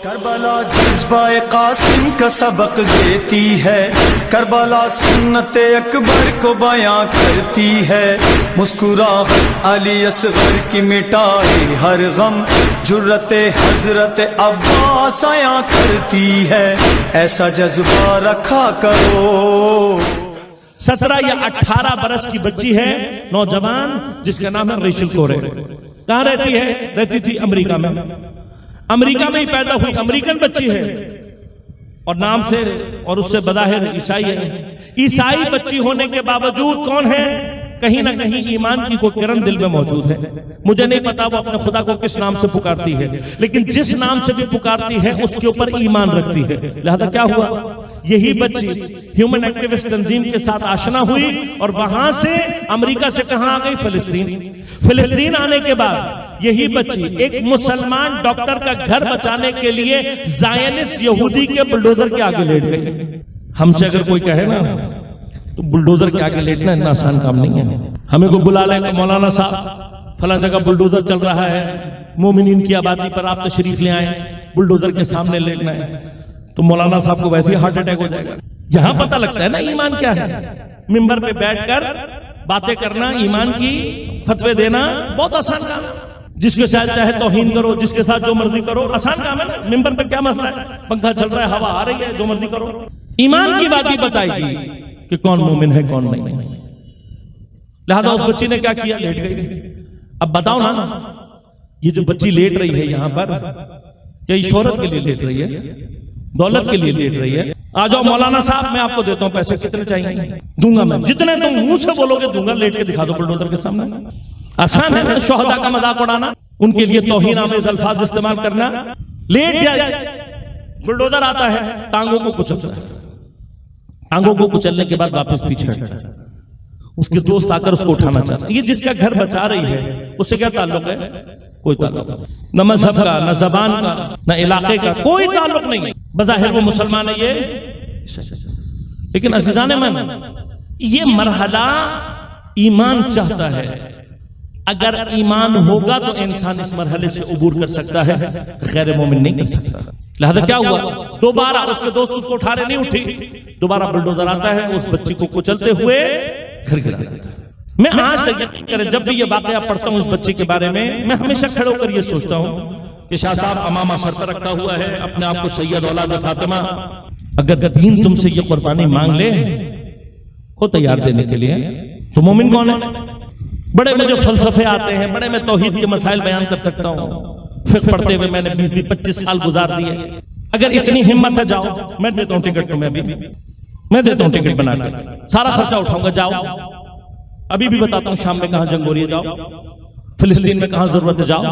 کربلا جذبہ قاسم کا سبق دیتی ہے، کربلا سنت اکبر کو بیاں کرتی ہے، مسکراہٹ علی اصغر کی مٹائے ہر غم، جرت حضرت عباس عیاں کرتی ہے، ایسا جذبہ رکھا کرو۔ 17 یا 18 برس کی بچی ہے، نوجوان، جس کا نام ہے ریچل کورے۔ کہاں رہتی ہے؟ رہتی تھی امریکہ میں۔ امریکہ میں ہی پیدا ہوئی، امریکن بچی ہے، اور نام سے اور اس سے بظاہر عیسائی ہے۔ عیسائی بچی ہونے کے باوجود کون ہے؟ کہیں نہ کہیں ایمان کی کوئی کرن دل میں موجود ہے۔ مجھے نہیں پتا وہ اپنے خدا کو کس نام سے پکارتی ہے، لیکن جس نام سے بھی پکارتی ہے اس کے اوپر ایمان رکھتی ہے۔ لہذا کیا ہوا؟ یہی بچی ہیومن ایکٹیوسٹ تنظیم کے ساتھ آشنا ہوئی، اور وہاں سے امریکہ سے کہاں آ گئی؟ فلسطین۔ فلسطین آنے کے بعد یہی بچی ایک مسلمان ڈاکٹر کا گھر بچانے کے لیے زائنسٹ یہودی کے بلڈوزر کے آگے لیٹ گئی۔ ہم سے اگر کوئی کہے نا تو بلڈوزر کے آگے لیٹنا اتنا آسان کام نہیں ہے۔ ہمیں کو بلا لے کہ مولانا صاحب فلاں جگہ بلڈوزر چل رہا ہے، مومنین کی آبادی پر آپ تشریف لے آئیں، بلڈوزر کے سامنے لیٹنا ہے، تو مولانا صاحب کو ویسے ہی ہارٹ اٹیک ہو جائے گا۔ یہاں پتہ لگتا ہے نا ایمان کیا ہے۔ ممبر پہ بیٹھ کر باتیں کرنا، ایمان کی فتوے دینا بہت آسان کام ہے۔ جس کے ساتھ چاہے توہین کرو، جس کے ساتھ جو مرضی کرو، آسان کام ہے نا۔ ممبر پہ کیا مسئلہ ہے؟ پنکھا چل رہا ہے، ہوا آ رہی ہے، جو مرضی کرو۔ ایمان کی بات ہی بتائی گی کہ کون مومن ہے کون نہیں۔ لہذا اس بچی نے کیا کیا؟ لیٹ گئی۔ اب بتاؤ نا، یہ جو بچی لیٹ رہی ہے یہاں پر، کیا یہ شہرت کے لیے لیٹ رہی ہے؟ دولت کے لیے لیٹ رہی ہے؟ آ جاؤ مولانا صاحب، میں آپ کو دیتا ہوں پیسے، کتنے چاہیے؟ دوں گا میں، جتنے تم منہ سے بولو گے دوں گا، لیٹ کے دکھا دو بلڈوزر کے سامنے۔ آسان ہے نا شہداء کا مذاق اڑانا، ان کے لیے توہین آمیز الفاظ استعمال کرنا۔ لیٹ جائے، بلڈوزر آتا ہے، ٹانگوں کو کچلتا ہے، ٹانگوں کو کچلنے کے بعد واپس پیچھے ہٹتا ہے۔ اس کے دوست آ کر اس کو اٹھانا چاہتا ہے۔ یہ جس کا گھر بچا رہی ہے اس سے کیا تعلق ہے؟ کوئی تعلق نہیں، نہ مذہب کا، نہ زبان کا، نہ علاقے کا، کوئی تعلق نہیں۔ بظاہر وہ مسلمان ہے یہ، لیکن عزیزان من، یہ مرحلہ ایمان چاہتا ہے۔ اگر ایمان ہوگا تو انسان اس مرحلے سے عبور کر سکتا ہے، غیر مومن نہیں کر سکتا۔ لہذا کیا ہوا؟ دوبارہ اس کے دوست اس کو اٹھارے نہیں اٹھی، دوبارہ بلڈوزر آتا ہے، اس بچی کو کچلتے ہوئے گھر گرا دیتا ہے۔ میں آج تک یقین کریں جب بھی یہ واقعہ پڑھتا ہوں اس بچے کے بارے میں ہمیشہ کھڑے ہو کر یہ سوچتا ہوں کہ شاہ صاحب امامہ سر پر رکھا ہوا ہے، اپنے آپ کو سید اولاد فاطمہ، اگر دین تم سے یہ قربانی مانگ لے ہو تیار دینے کے لیے، تو مومن کون ہے؟ بڑے میں جو فلسفے آتے ہیں، بڑے میں توحید کے مسائل بیان کر سکتا ہوں، فقہ پڑھتے ہوئے میں نے 20-25 سال گزار دیے۔ اگر اتنی ہمت ہے جاؤ، میں دیتا ہوں ٹکٹ تمہیں، ابھی میں دیتا ہوں ٹکٹ بنا کے، سارا خرچہ اٹھاؤں گا، جاؤ۔ ابھی بھی بتاتا ہوں شام میں کہاں جنگ ہو رہی ہے، جاؤ۔ فلسطین میں کہاں ضرورت ہے، جاؤ۔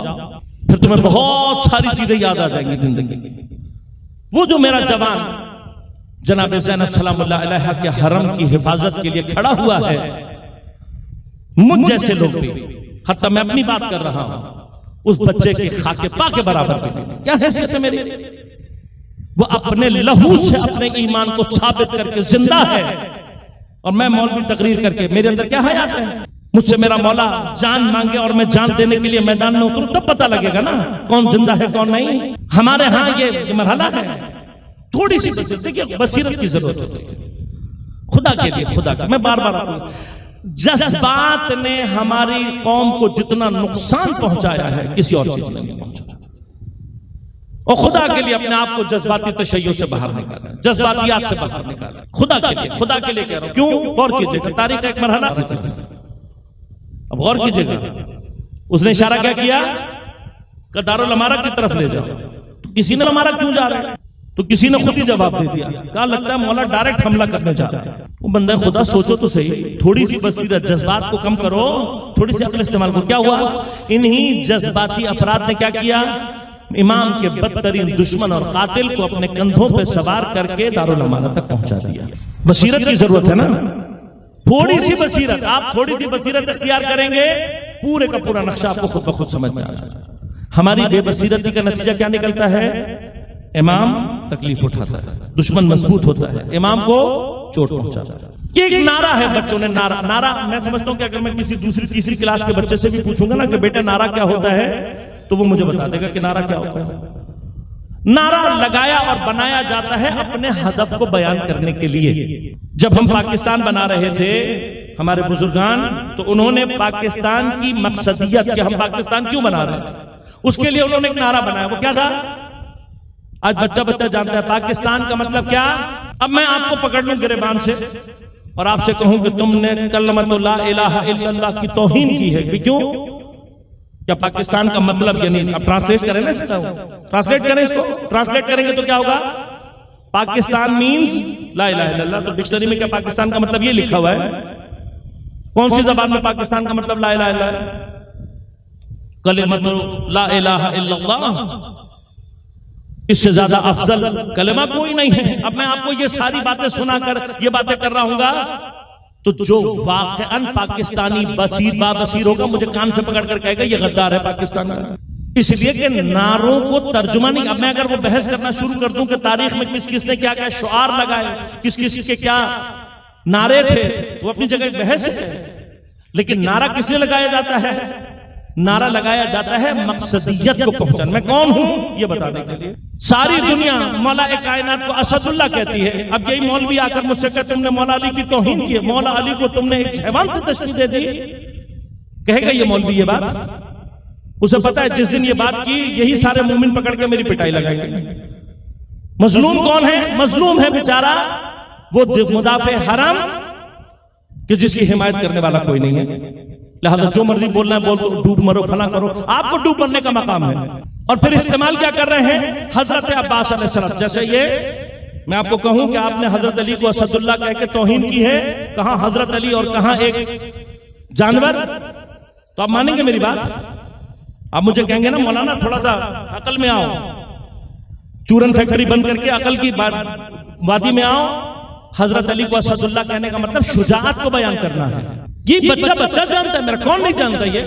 پھر تمہیں بہت ساری چیزیں یاد آ جائیں گی زندگی کی۔ وہ جو میرا جوان جناب زینب سلام اللہ علیہا کے حرم کی حفاظت کے لیے کھڑا ہوا ہے، مجھ جیسے لوگ بھی، حتیٰ میں اپنی بات کر رہا ہوں، اس بچے کے خاک پا کے برابر بھی کیا حیثیت ہے میری؟ وہ اپنے لہو سے اپنے ایمان کو ثابت کر کے زندہ ہے، اور میں مولوی تقریر کر کے میرے اندر کیا حیات ہے؟ مجھ سے میرا مولا جان مانگے اور میں جان دینے کے لیے میدان میں اتروں، تب پتہ لگے گا نا کون زندہ ہے کون نہیں۔ ہمارے ہاں یہ مرحلہ ہے، تھوڑی سی بصیرت، دیکھیے بصیرت کی ضرورت ہوتی ہے خدا کے لیے، خدا کا۔ میں بار بار آپ کو، جذبات نے ہماری قوم کو جتنا نقصان پہنچایا ہے کسی اور چیز نے نہیں پہنچایا، اور خدا کے لیے اپنے آپ کو جذباتی تشیع سے باہر نکالا، جذباتیات سے باہر نکالا، خدا کے لیے، خدا کے لیے کہہ رہا ہوں۔ کیوں؟ غور کیجئے گا، تاریخ کا ایک مرحلہ، اب غور کیجئے گا، اس نے اشارہ کیا کیا کہ دارالامارہ کی طرف لے جاؤ، تو کسی نے امارہ کیوں جا رہا ہے؟ تو کسی نے خود ہی جواب دے دیا، کہا لگتا ہے مولا ڈائریکٹ حملہ کرنے جا رہا ہے۔ وہ بندہ خدا سوچو تو صحیح، تھوڑی سی بصیرت، جذبات کو کم کرو، تھوڑی سی عقل استعمال کرو۔ کیا ہوا؟ انہی جذباتی افراد نے کیا کیا؟ امام کے بدترین دشمن اور قاتل کو اپنے کندھوں پہ سوار کر کے دارالامانہ تک پہنچا دیا۔ بصیرت کی ضرورت ہے نا، تھوڑی سی بصیرت، آپ تھوڑی سی بصیرت اختیار کریں گے، پورے کا پورا نقشہ آپ کو خود بخود سمجھ میں آ جائے گا۔ ہماری بے بصیرتی کا نتیجہ کیا نکلتا ہے؟ امام تکلیف اٹھاتا ہے، دشمن مضبوط ہوتا ہے، امام کو چوٹ پہنچاتا ہے۔ یہ ایک نعرہ ہے، بچوں نے نعرہ میں سمجھتا ہوں کہ اگر میں کسی دوسری تیسری کلاس کے بچے سے بھی پوچھوں گا نا کہ بیٹا نعرہ کیا ہوتا ہے، تو وہ مجھے بتا دے گا کہ نعرہ کیا ہوتا ہے۔ نعرہ لگایا اور بنایا جاتا ہے اپنے ہدف کو بیان کرنے کے لیے. جب ہم پاکستان بنا رہے تھے ہمارے بزرگان، تو انہوں نے پاکستان کی مقصدیت کہ ہم پاکستان کیوں بنا رہے ہیں اس کے لیے انہوں نے ایک نعرہ بنایا. وہ کیا تھا؟ آج بچہ بچہ جانتا ہے پاکستان کا مطلب کیا. اب میں آپ کو پکڑ لوں گریبان سے اور آپ سے کہوں کہ تم نے کلمۃ لا الہ الا اللہ کی توہین کی ہے. کیوں؟ کیا پاکستان کا مطلب یعنی اب ٹرانسلیٹ کریں نا، ٹرانسلیٹ کریں اس کو، ٹرانسلیٹ کریں گے تو کیا ہوگا؟ پاکستان مینز لا الہ الا اللہ. تو ڈکشنری میں کیا پاکستان کا مطلب یہ لکھا ہوا ہے؟ کون سی زبان میں پاکستان کا مطلب لا الہ الا اللہ ہے؟ کلمۃ لا الہ الا اللہ، اس سے زیادہ افضل کلمہ کوئی نہیں ہے. اب میں آپ کو یہ ساری باتیں سنا کر یہ باتیں کر رہا ہوں گا تو جو واقعاً پاکستانی بصیر ہوگا مجھے کان سے پکڑ کر کہے گا یہ غدار ہے پاکستان کا. اس لیے کہ نعروں کو ترجمہ نہیں. اب میں اگر وہ بحث کرنا شروع کر دوں کہ تاریخ میں کس کس نے کیا کیا شعار لگائے، کس کس کے کیا نعرے تھے، وہ اپنی جگہ ایک بحث ہے. لیکن نعرہ کس لیے لگایا جاتا ہے؟ نعرہ لگایا جاتا ہے مقصدیت کو پہنچانے. میں کون ہوں یہ بتانے کے لیے. ساری دنیا مولا کائنات کو اسد اللہ کہتی ہے. اب یہی مولوی آ کر مجھ سے کہ تم نے مولا علی کی توہین کی ہے، مولا علی کو تم نے ایک حیوان کی تشبیہ دے دی، کہے گا یہ مولوی یہ بات؟ اسے پتا ہے جس دن یہ بات کی یہی سارے مومن پکڑ کے میری پٹائی لگائیں گے. مظلوم کون ہے؟ مظلوم ہے بیچارہ وہ مدافع حرم کہ جس کی حمایت کرنے والا کوئی نہیں ہے. لہذا جو مرضی بولنا ہے بول تو، ڈوب مرو فلاں کرو، آپ کو ڈوب مرنے کا مقام ہے. اور پھر استعمال کیا کر رہے ہیں؟ حضرت عباس علیہ السلام. جیسے یہ میں آپ کو کہوں کہ آپ نے حضرت علی کو اسد اللہ کہہ کے توہین کی ہے، کہاں حضرت علی اور کہاں ایک جانور، تو آپ مانیں گے میری بات؟ آپ مجھے کہیں گے نا مولانا تھوڑا سا عقل میں آؤ، چورن فیکٹری بند کر کے عقل کی وادی میں آؤ. حضرت علی کو اسد اللہ کہنے کا مطلب شجاعت کو بیان کرنا ہے. یہ بچہ جانتا ہے، میرا کون نہیں جانتا. یہ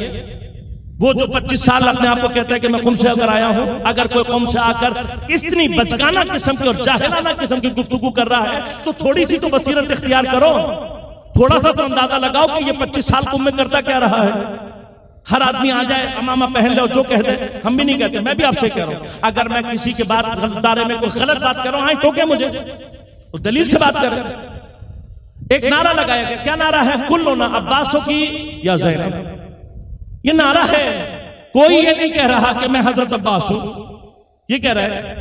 وہ جو 25 سال اپنے آپ کو کہتا ہے کہ میں قم سے اگر آیا ہوں، اگر کوئی قم سے آ کر اتنی بچگانہ قسم کی اور جاہلانہ قسم کی گفتگو کر رہا ہے تو تھوڑی سی تو بصیرت اختیار کرو، تھوڑا سا تو اندازہ لگاؤ کہ یہ 25 سال قم میں کرتا کیا رہا ہے. ہر آدمی آ جائے امامہ پہن لے اور جو کہہ دے، ہم بھی نہیں کہتے. میں بھی آپ سے کہہ رہا ہوں اگر میں کسی کے بارے میں کوئی غلط بات کر رہا ہوں، ہاں ٹوکے مجھے، دلیل سے بات کریں. ایک نعرہ لگایا گیا. کیا نعرہ ہے؟ کلنا عباسوں کی یا زینب. یہ نعرہ ہے. کوئی یہ نہیں کہہ رہا کہ میں حضرت عباس ہوں، یہ کہہ رہا ہے.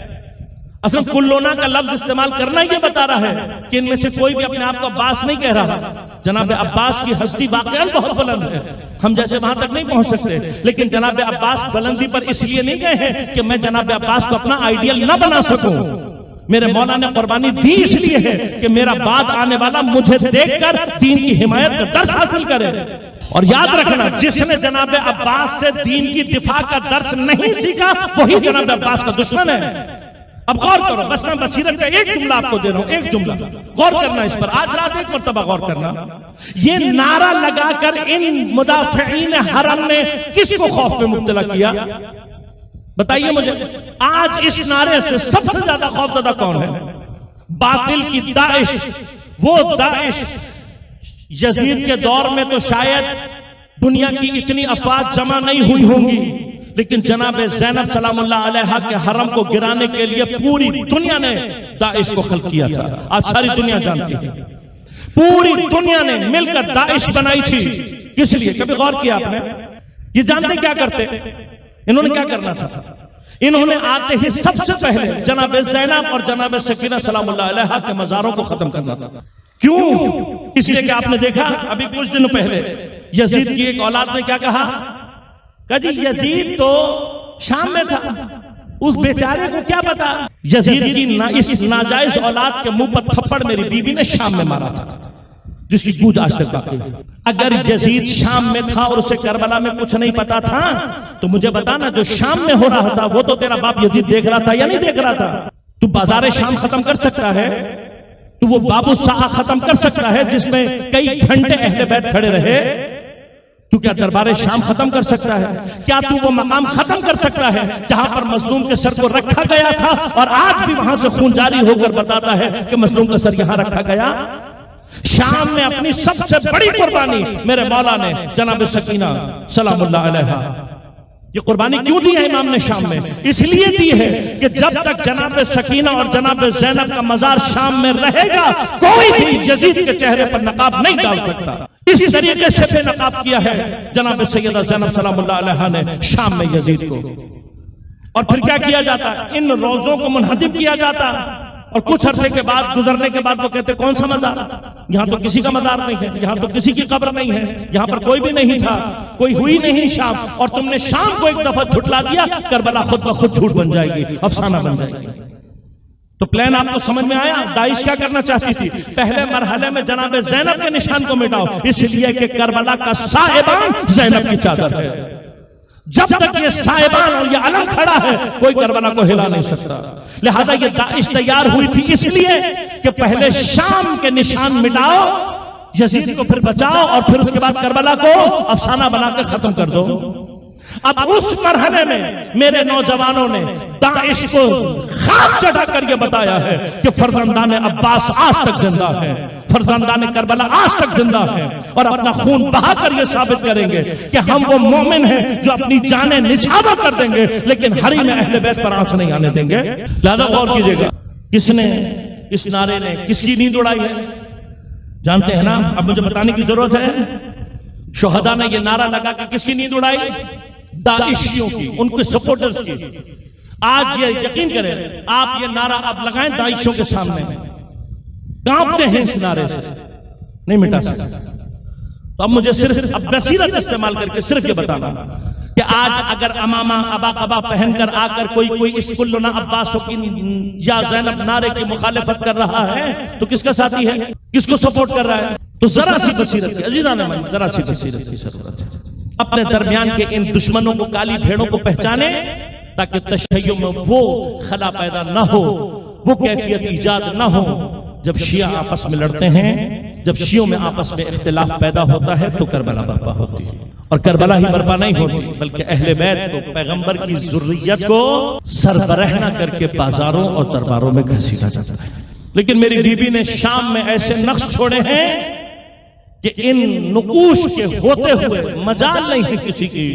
اصل کلنا کا لفظ استعمال کرنا یہ بتا رہا ہے کہ ان میں سے کوئی بھی اپنے آپ کو عباس نہیں کہہ رہا. جناب عباس کی ہستی واقعاً بہت بلند ہے، ہم جیسے وہاں تک نہیں پہنچ سکتے. لیکن جناب عباس بلندی پر اس لیے نہیں گئے ہیں کہ میں جناب عباس کو اپنا آئیڈیل نہ بنا سکوں. میرے مولا نے قربانی دی اس لیے ہے کہ میرا بعد آنے والا مجھے دیکھ کر دین کی حمایت کا درس حاصل کرے. اور یاد رکھنا جس نے جناب عباس سے دین کی دفاع کا درس نہیں سیکھا وہی جناب عباس کا دشمن ہے. اب غور کرو، بس میں بصیرت کا ایک جملہ آپ کو دے رہا ہوں، ایک جملہ غور کرنا اس پر. آج رات ایک مرتبہ غور کرنا. یہ نعرہ لگا کر ان مدافعین حرم نے کس کو خوف میں مبتلا کیا؟ بتائیے مجھے. آج اس نعرے سے سب سے زیادہ خوف زدہ کون ہے؟ باطل کی داعش. وہ داعش یزید کے دور میں تو شاید دنیا کی اتنی افواج جمع نہیں ہوئی ہوں گی، لیکن جناب زینب سلام اللہ علیہا کے حرم کو گرانے کے لیے پوری دنیا نے داعش کو خلق کیا تھا. آج ساری دنیا جانتی ہے. پوری دنیا نے مل کر داعش بنائی تھی. کس لیے؟ کبھی غور کیا آپ نے؟ یہ جانتے کیا کرتے؟ انہوں نے کیا کرنا تھا؟ انہوں نے آتے ہی سب سے پہلے جناب زینب اور جناب سکینہ سلام اللہ علیہا کے مزاروں کو ختم کرنا تھا. کیوں؟ اس لیے کہ آپ نے دیکھا ابھی کچھ دن پہلے یزید کی ایک اولاد نے کیا کہا؟ کہ جی یزید تو شام میں تھا، اس بیچارے کو کیا پتا. یزید کی اس ناجائز اولاد کے منہ پر تھپڑ میری بیوی نے شام میں مارا تھا، جس کی گود آج تک باقی ہے. اگر یزید شام میں تھا اور اسے کربلا میں کچھ نہیں پتا تھا تو مجھے بتانا جو شام میں ہو رہا تھا وہ تو تیرا باپ یزید دیکھ رہا تھا یا نہیں دیکھ رہا تھا؟ تو بازار شام ختم کر سکتا ہے، تو وہ بابو ساحہ ختم کر سکتا ہے جس میں کئی گھنٹے اہل بیت کھڑے رہے. تو کیا دربار شام ختم کر سکتا ہے؟ کیا تو وہ مقام ختم کر سکتا ہے جہاں پر مظلوم کے سر کو رکھا گیا تھا اور آج بھی وہاں سے خون جاری ہو کر بتاتا ہے کہ مظلوم کا سر یہاں رکھا گیا؟ شام میں اپنی سب سے بڑی قربانی میرے مولا نے جناب سکینہ سلام اللہ علیہا یہ قربانی کیوں دی ہے امام نے شام میں؟ اس لیے دی ہے کہ جب تک جناب سکینہ اور جناب زینب کا مزار شام میں رہے گا کوئی بھی یزید کے چہرے پر نقاب نہیں ڈال سکتا. اسی طریقے سے بے نقاب کیا ہے جناب سیدہ زینب سلام اللہ علیہا نے شام میں یزید کو. اور پھر کیا کیا جاتا؟ ان روزوں کو منہدم کیا جاتا. اور کچھ عرصے کے بعد گزرنے کے بعد وہ کہتے کون سا مزار؟ یہاں تو کسی کا مزار نہیں ہے, یہاں تو کسی کی قبر نہیں ہے, یہاں پر کوئی بھی نہیں تھا, کوئی ہوئی نہیں شام. اور تم نے شام کو ایک دفعہ جھٹلا دیا, کربلا خود بخود جھوٹ بن جائے گی, افسانہ بن جائے گی. تو پلان آپ کو سمجھ میں آیا؟ داعش کیا کرنا چاہتی تھی؟ پہلے مرحلے میں جناب زینب کے نشان کو مٹاؤ, اس لیے کہ کربلا کا سائبان زینب کی چادر ہے. جب تک یہ سائبان اور یہ علم کھڑا ہے کوئی کربلا کو ہلا نہیں سکتا. لہذا یہ داعش تیار ہوئی تھی اس لیے کہ پہلے شام کے نشان مٹاؤ, یزید کو پھر بچاؤ, اور پھر اس کے بعد کربلا کو افسانہ بنا کے ختم کر دو. اب اس مرحلے میں میرے نوجوانوں نے داعش کو خاک چڑھا کر یہ بتایا ہے کہ فرزندان عباس آج تک زندہ ہے, فرزندان کربلا آج تک زندہ ہے, اور اپنا خون بہا کر یہ ثابت کریں گے کہ ہم وہ مومن ہیں جو اپنی جانیں نچھاور کر دیں گے لیکن حریم اہل بیت پر آنچ نہیں آنے دیں گے. لہذا غور کیجئے گا, کس نے اس نعرے نے کس کی نیند اڑائی ہے جانتے ہیں نا؟ اب مجھے بتانے کی ضرورت ہے. شہداء نے یہ نعرہ لگا کہ کس کی نیند اڑائی؟ داعشیوں کی, ان کے سپورٹرز کی. آج یہ یقین کریں, آپ یہ نعرہ آپ لگائیں داعشیوں کے سامنے, کانپتے ہیں اس نعرے سے, نہیں مٹا سکتے. تو اب مجھے صرف اب بصیرت استعمال کر کے صرف یہ بتانا کہ آج اگر امامہ ابا قبا پہن کر آ کر کوئی اس کلنا عباسوں کی یا زینب نعرے کی مخالفت کر رہا ہے تو کس کا ساتھی ہے, کس کو سپورٹ کر رہا ہے؟ تو ذرا سی بصیرت کی عزیزان من, ذرا سی بصیرت کی ضرورت ہے. اپنے درمیان کے ان دشمنوں کو, کالی بھیڑوں کو پہچانے تاکہ تشیع میں وہ خلا پیدا نہ ہو, وہ کیفیت ایجاد نہ ہو. جب شیعہ آپس میں لڑتے ہیں, جب شیعوں میں آپس میں اختلاف پیدا ہوتا ہے تو کربلا برپا ہوتی ہے. اور کربلا ہی برپا نہیں ہوتی بلکہ اہل بیت کو, پیغمبر کی ذریت کو سربراہ نہ کر کے بازاروں اور درباروں میں گھسیٹا جاتا ہے. لیکن میری بیوی نے شام میں ایسے نقش چھوڑے ہیں کہ ان نقوش کے ہوتے ہوئے مجال نہیں ہے کسی کی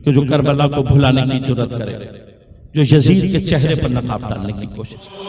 کہ جو کربلا کو بھلانے کی جرات کرے, جو یزید کے چہرے پر نقاب ڈالنے کی کوشش کرے.